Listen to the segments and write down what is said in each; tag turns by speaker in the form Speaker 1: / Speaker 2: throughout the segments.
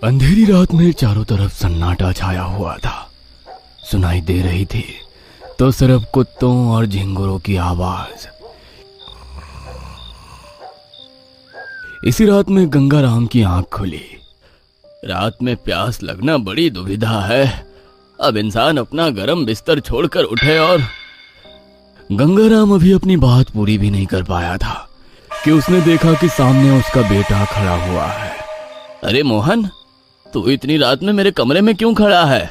Speaker 1: अंधेरी रात में चारों तरफ सन्नाटा छाया हुआ था। सुनाई दे रही थी तो सिर्फ कुत्तों और झिंगुरों की आवाज। इसी रात में गंगाराम की आंख खुली। रात में प्यास लगना बड़ी दुविधा है। अब इंसान अपना गरम बिस्तर छोड़कर उठे और गंगाराम अभी अपनी बात पूरी भी नहीं कर पाया था कि उसने देखा कि सामने उसका बेटा खड़ा हुआ है। अरे मोहन, तू इतनी रात में मेरे कमरे में क्यों खड़ा है?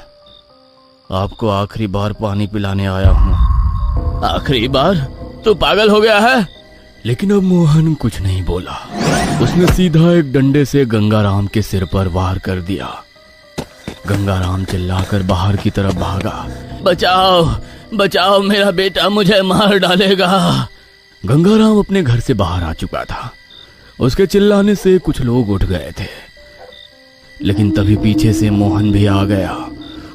Speaker 1: आपको आखिरी बार पानी पिलाने आया हूं। आखिरी बार? तू पागल हो गया है? लेकिन अब मोहन कुछ नहीं बोला। उसने सीधा एक डंडे से गंगाराम के सिर पर वार कर दिया। गंगाराम चिल्लाकर बाहर की तरफ भागा। बचाओ बचाओ, मेरा बेटा मुझे मार डालेगा। गंगाराम अपने घर से बाहर आ चुका था। उसके चिल्लाने से कुछ लोग उठ गए थे, लेकिन तभी पीछे से मोहन भी आ गया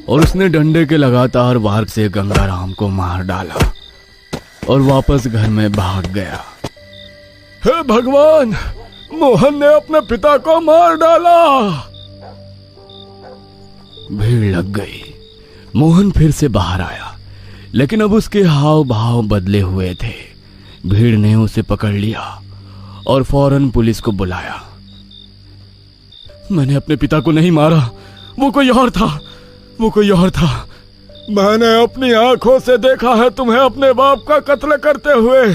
Speaker 1: और उसने डंडे के लगातार वार से गंगाराम को मार डाला और वापस घर में भाग गया। हे भगवान, मोहन ने अपने पिता को मार डाला। भीड़ लग गई। मोहन फिर से बाहर आया, लेकिन अब उसके हाव भाव बदले हुए थे। भीड़ ने उसे पकड़ लिया और फौरन पुलिस को बुलाया। मैंने अपने पिता को नहीं मारा, वो कोई और था, वो कोई और था। मैंने अपनी आंखों से देखा है तुम्हें अपने बाप का कत्ल करते हुए।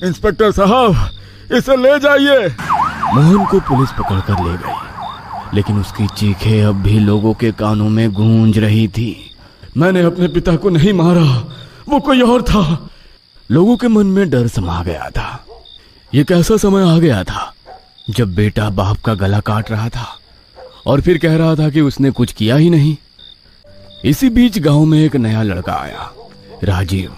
Speaker 1: इंस्पेक्टर साहब, इसे ले जाइए। मोहन को पुलिस पकड़कर ले गई, लेकिन उसकी चीखें अब भी लोगों के कानों में गूंज रही थी। मैंने अपने पिता को नहीं मारा, वो कोई और था। लोगों के मन में डर समा गया था। ये कैसा समय आ गया था जब बेटा बाप का गला काट रहा था और फिर कह रहा था कि उसने कुछ किया ही नहीं। इसी बीच गांव में एक नया लड़का आया, राजीव।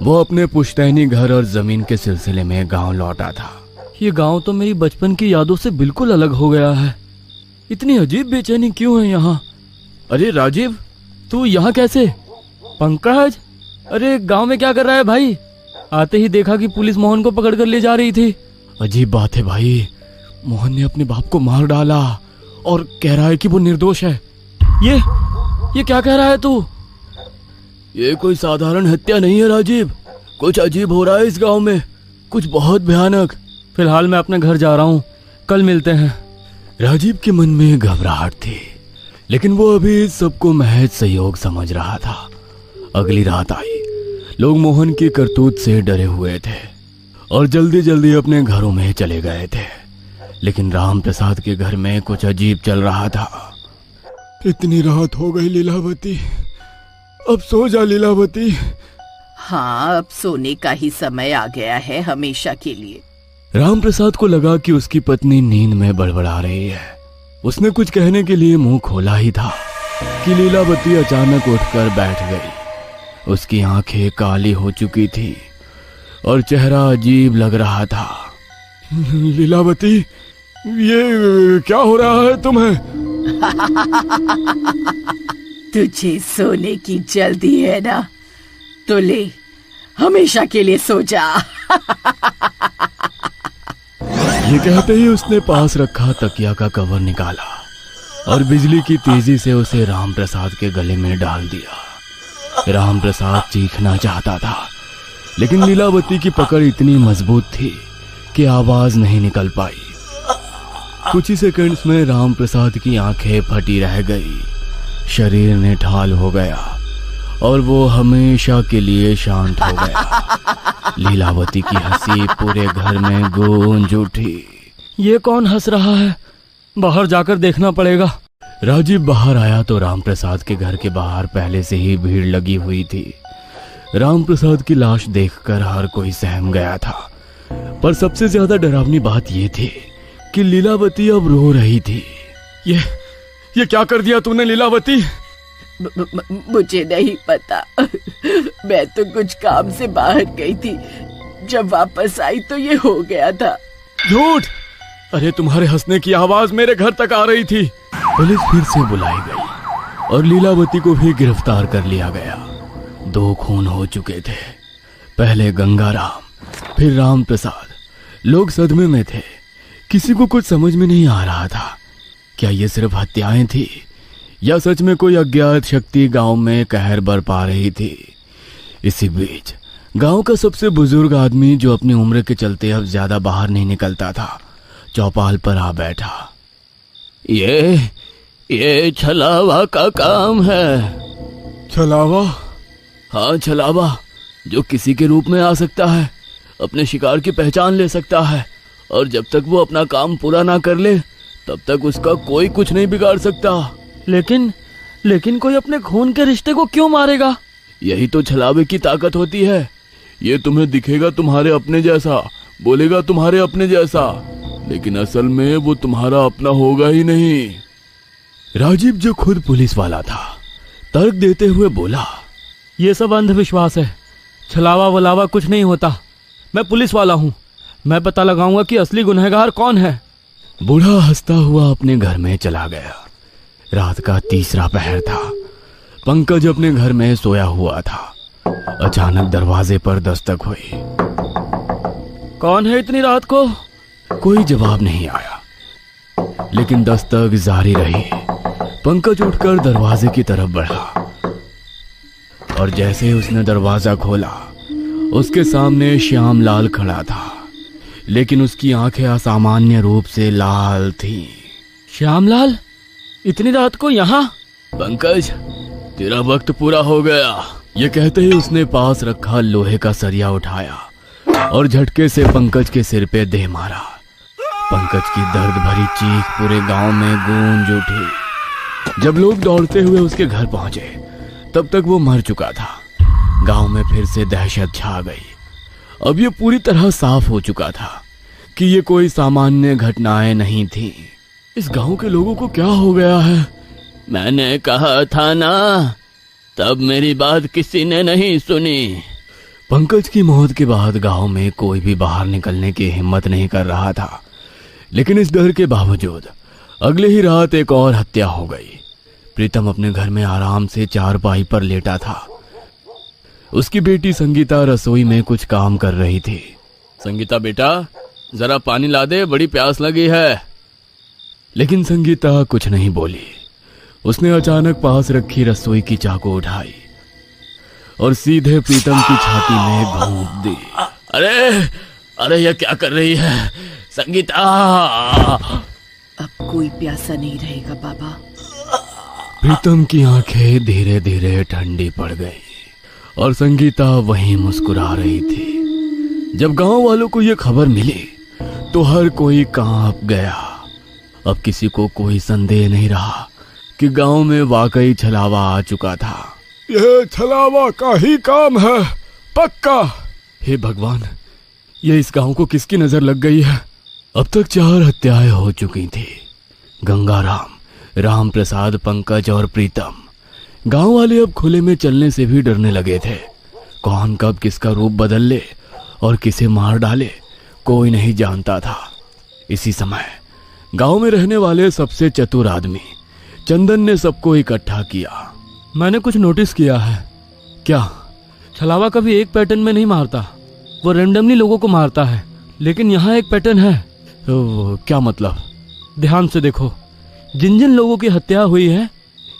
Speaker 1: वो अपने पुश्तैनी घर और जमीन के सिलसिले में गांव लौटा था। ये गांव तो मेरी बचपन की यादों से बिल्कुल अलग हो गया है। इतनी अजीब बेचैनी क्यों है यहाँ? अरे राजीव, तू यहाँ कैसे? पंकज, अरे गांव में क्या कर रहा है भाई? आते ही देखा कि पुलिस मोहन को पकड़कर ले जा रही थी। अजीब बात है भाई, मोहन ने अपने बाप को मार डाला और कह रहा है कि वो निर्दोष है। ये क्या कह रहा है तू? ये कोई साधारण हत्या नहीं है राजीव। कुछ अजीब हो रहा है इस गांव में, कुछ बहुत भयानक। फिलहाल मैं अपने घर जा रहा हूँ, कल मिलते हैं। राजीव के मन में घबराहट थी, लेकिन वो अभी इस सबको महज सहयोग समझ रहा था। अगली रात आई। लोग मोहन की करतूत से डरे हुए थे और जल्दी जल्दी अपने घरों में चले गए थे। लेकिन राम प्रसाद के घर में कुछ अजीब चल रहा था। इतनी रात हो गई लीलावती, अब सो जा लीलावती।
Speaker 2: हाँ, अब सोने का ही समय आ गया है हमेशा के लिए।
Speaker 1: राम प्रसाद को लगा कि उसकी पत्नी नींद में बड़बड़ा रही है। उसने कुछ कहने के लिए मुंह खोला ही था कि लीलावती अचानक उठकर बैठ गई। उसकी आंखें काली हो चुकी थी और चेहरा अजीब लग रहा था। लीलावती, ये क्या हो रहा है तुम्हें?
Speaker 2: तुझे सोने की जल्दी है ना, तो ले, हमेशा के लिए सो जा।
Speaker 1: ये कहते ही उसने पास रखा तकिया का कवर निकाला और बिजली की तेजी से उसे राम प्रसाद के गले में डाल दिया। राम प्रसाद चीखना चाहता था, लेकिन लीलावती की पकड़ इतनी मजबूत थी कि आवाज नहीं निकल पाई। कुछ ही सेकंड्स में राम प्रसाद की आंखें फटी रह गई, शरीर निठाल हो गया और वो हमेशा के लिए शांत हो गया। लीलावती की हंसी पूरे घर में गूंज उठी। ये कौन हंस रहा है? बाहर जाकर देखना पड़ेगा। राजीव बाहर आया तो राम प्रसाद के घर के बाहर पहले से ही भीड़ लगी हुई थी। राम प्रसाद की लाश देखकर हर कोई सहम गया था, पर सबसे ज्यादा डरावनी बात यह थी कि लीलावती अब रो रही थी। ये क्या कर दिया तूने लीलावती?
Speaker 2: मुझे नहीं पता, मैं तो कुछ काम से बाहर गई थी। जब वापस आई तो ये हो गया था।
Speaker 1: झूठ! अरे तुम्हारे हंसने की आवाज मेरे घर तक आ रही थी। पुलिस फिर से बुलाई गई और लीलावती को भी गिरफ्तार कर लिया गया। 2 खून हो चुके थे, पहले गंगाराम, फिर राम प्रसाद। लोग सदमे में थे, किसी को कुछ समझ में नहीं आ रहा था क्या ये सिर्फ हत्याएं थी या सच में कोई अज्ञात शक्ति गांव में कहर बरपा रही थी? इसी बीच गांव का सबसे बुजुर्ग आदमी, जो अपनी उम्र के चलते अब ज्यादा बाहर नहीं निकलता था, चौपाल पर आ बैठा। ये छलावा का काम है। छलावा? हाँ, छलावा, जो किसी के रूप में आ सकता है, अपने शिकार की पहचान ले सकता है, और जब तक वो अपना काम पूरा ना कर ले तब तक उसका कोई कुछ नहीं बिगाड़ सकता। लेकिन कोई अपने खून के रिश्ते को क्यों मारेगा? यही तो छलावे की ताकत होती है। ये तुम्हें दिखेगा तुम्हारे अपने जैसा, बोलेगा तुम्हारे अपने जैसा, लेकिन असल में वो तुम्हारा अपना होगा ही नहीं। राजीव, जो खुद पुलिस वाला था, तर्क देते हुए बोला, ये सब अंधविश्वास है। छलावा वलावा कुछ नहीं होता। मैं पुलिस वाला हूँ, मैं पता लगाऊंगा कि असली गुनहगार कौन है। बूढ़ा हंसता हुआ अपने घर में चला गया। रात का तीसरा पहर था। पंकज अपने घर में सोया हुआ था। अचानक दरवाजे पर दस्तक हुई। कौन है इतनी रात को? कोई जवाब नहीं आया, लेकिन दस्तक जारी रही। पंकज उठकर दरवाजे की तरफ बढ़ा, और जैसे उसने दरवाजा खोला, उसके सामने श्यामलाल खड़ा था, लेकिन उसकी आंखें असामान्य रूप से लाल थीं। श्यामलाल, इतनी रात को यहाँ? पंकज, तेरा वक्त पूरा हो गया। ये कहते ही उसने पास रखा लोहे का सरिया उठाया और झटके से पंकज के सिर पे दे मारा। पंकज की दर्द भरी चीख पूरे गांव में गूंज उठी। जब लोग दौड़ते हुए उसके घर पहुंचे, तब तक वो मर चुका था। गांव में फिर से दहशत छा गई। अब ये पूरी तरह साफ हो चुका था कि ये कोई सामान्य घटनाएं नहीं थी। इस गांव के लोगों को क्या हो गया है? मैंने कहा था ना, तब मेरी बात किसी ने नहीं सुनी। पंकज की मौत के बाद गांव में कोई भी बाहर निकलने की हिम्मत नहीं कर रहा था, लेकिन इस डर के बावजूद अगले ही रात एक और हत्या हो गई। प्रीतम अपने घर में आराम से चारपाई पर लेटा था। उसकी बेटी संगीता रसोई में कुछ काम कर रही थी। संगीता बेटा, जरा पानी ला दे, बड़ी प्यास लगी है। लेकिन संगीता कुछ नहीं बोली। उसने अचानक पास रखी रसोई की चाकू उठाई और सीधे प्रीतम की छाती में घोंप दी। अरे ये क्या कर रही है संगीता?
Speaker 2: अब कोई प्यासा नहीं रहेगा बाबा।
Speaker 1: प्रीतम की आंखें धीरे धीरे ठंडी पड़ गई और संगीता वहीं मुस्कुरा रही थी। जब गांव वालों को यह खबर मिली तो हर कोई कांप गया। अब किसी को कोई संदेह नहीं रहा कि गांव में वाकई छलावा आ चुका था। यह छलावा का ही काम है, पक्का। हे भगवान, ये इस गांव को किसकी नजर लग गई है? अब तक 4 हत्याएं हो चुकी थी। गंगाराम, राम प्रसाद, पंकज और प्रीतम। गांव वाले अब खुले में चलने से भी डरने लगे थे। कौन कब किसका रूप बदल ले और किसे मार डाले, कोई नहीं जानता था। इसी समय गांव में रहने वाले सबसे चतुर आदमी चंदन ने सबको इकट्ठा किया। मैंने कुछ नोटिस किया है। क्या? छलावा कभी एक पैटर्न में नहीं मारता, वो रैंडमली लोगों को मारता है। लेकिन यहाँ एक पैटर्न है। क्या मतलब? ध्यान से देखो, जिन जिन लोगों की हत्या हुई है,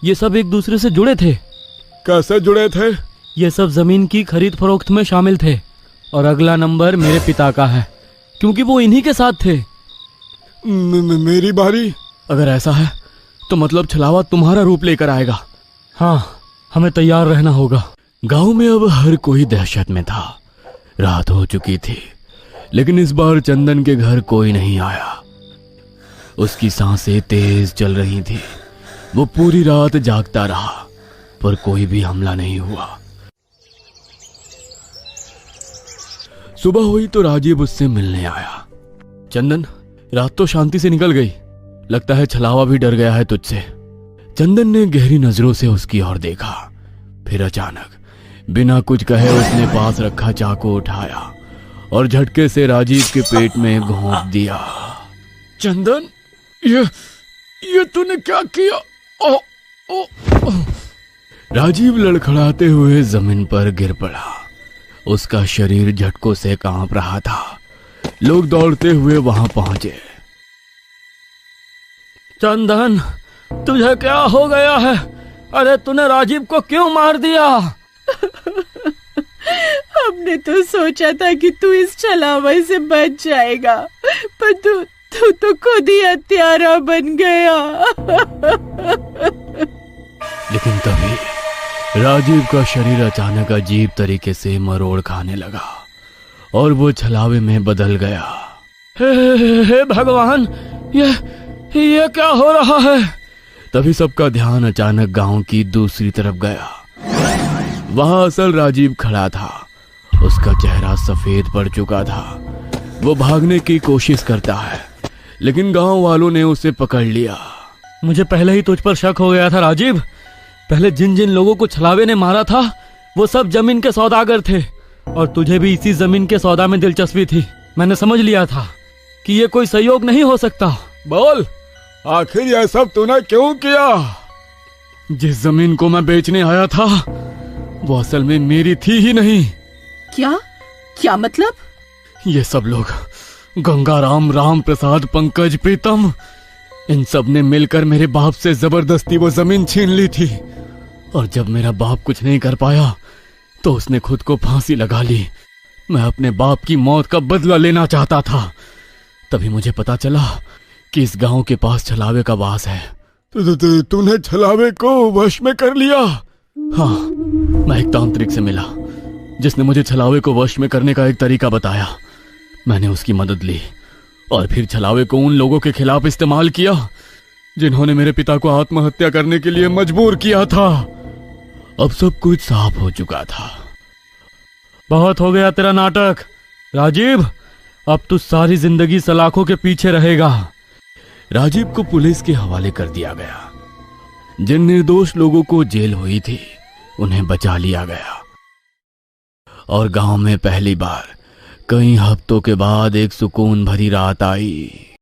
Speaker 1: ये सब एक दूसरे से जुड़े थे। कैसे जुड़े थे? ये सब जमीन की खरीद फरोख्त में शामिल थे। और अगला नंबर मेरे पिता का है, क्योंकि वो इन्हीं के साथ थे। मेरी बारी? अगर ऐसा है तो मतलब छलावा तुम्हारा रूप लेकर आएगा। हाँ, हमें तैयार रहना होगा। गांव में अब हर कोई दहशत में था। रात हो चुकी थी, लेकिन इस बार चंदन के घर कोई नहीं आया। उसकी सांसें तेज चल रही थी। वो पूरी रात जागता रहा, पर कोई भी हमला नहीं हुआ। सुबह हुई तो राजीव उससे मिलने आया। चंदन, रात तो शांति से निकल गई, लगता है छलावा भी डर गया है तुझसे। चंदन ने गहरी नजरों से उसकी ओर देखा। फिर अचानक बिना कुछ कहे उसने पास रखा चाकू उठाया और झटके से राजीव के पेट में घोंप दिया। चंदन, ये तूने क्या किया? राजीव लड़खड़ाते हुए जमीन पर गिर पड़ा। उसका शरीर झटकों से कांप रहा था। लोग दौड़ते हुए वहां पहुंचे। चंदन, तुझे क्या हो गया है? अरे तूने राजीव को क्यों मार दिया?
Speaker 2: हमने तो सोचा था कि तू इस छलावे से बच जाएगा, पर तू तो खुद ही हत्यारा बन गया।
Speaker 1: लेकिन तभी राजीव का शरीर अचानक अजीब तरीके से मरोड़ खाने लगा और वो छलावे में बदल गया। हे भगवान, ये क्या हो रहा है? तभी सबका ध्यान अचानक गांव की दूसरी तरफ गया। वहां असल राजीव खड़ा था। उसका चेहरा सफेद पड़ चुका था। वो भागने की कोशिश करता है, लेकिन गांव वालों ने उसे पकड़ लिया। मुझे पहले ही तुझ पर शक हो गया था राजीव। पहले जिन जिन लोगों को छलावे ने मारा था वो सब जमीन के सौदागर थे, और तुझे भी इसी जमीन के सौदा में दिलचस्पी थी। मैंने समझ लिया था कि ये कोई सहयोग नहीं हो सकता। बोल, आखिर यह सब तूने क्यों किया? जिस जमीन को मैं बेचने आया था वो असल में मेरी थी ही नहीं।
Speaker 2: क्या मतलब?
Speaker 1: ये सब लोग, गंगाराम, राम प्रसाद, पंकज, प्रीतम, इन सब ने मिलकर मेरे बाप से जबरदस्ती वो जमीन छीन ली थी। और जब मेरा बाप कुछ नहीं कर पाया तो उसने खुद को फांसी लगा ली। मैं अपने बाप की मौत का बदला लेना चाहता था। तभी मुझे पता चला कि इस गांव के पास छलावे का वास है। तूने छलावे को वश में कर लिया? हाँ, मैं एक तांत्रिक से मिला जिसने मुझे छलावे को वश में करने का एक तरीका बताया। मैंने उसकी मदद ली और फिर छलावे को उन लोगों के खिलाफ इस्तेमाल किया जिन्होंने मेरे पिता को आत्महत्या करने के लिए मजबूर किया था। अब सब कुछ साफ हो चुका था। बहुत हो गया तेरा नाटक राजीव। अब तू सारी जिंदगी सलाखों के पीछे रहेगा। राजीव को पुलिस के हवाले कर दिया गया। जिन निर्दोष लोगों को जेल हुई थी उन्हें बचा लिया गया और गांव में पहली बार कई हफ्तों के बाद एक सुकून भरी रात आई।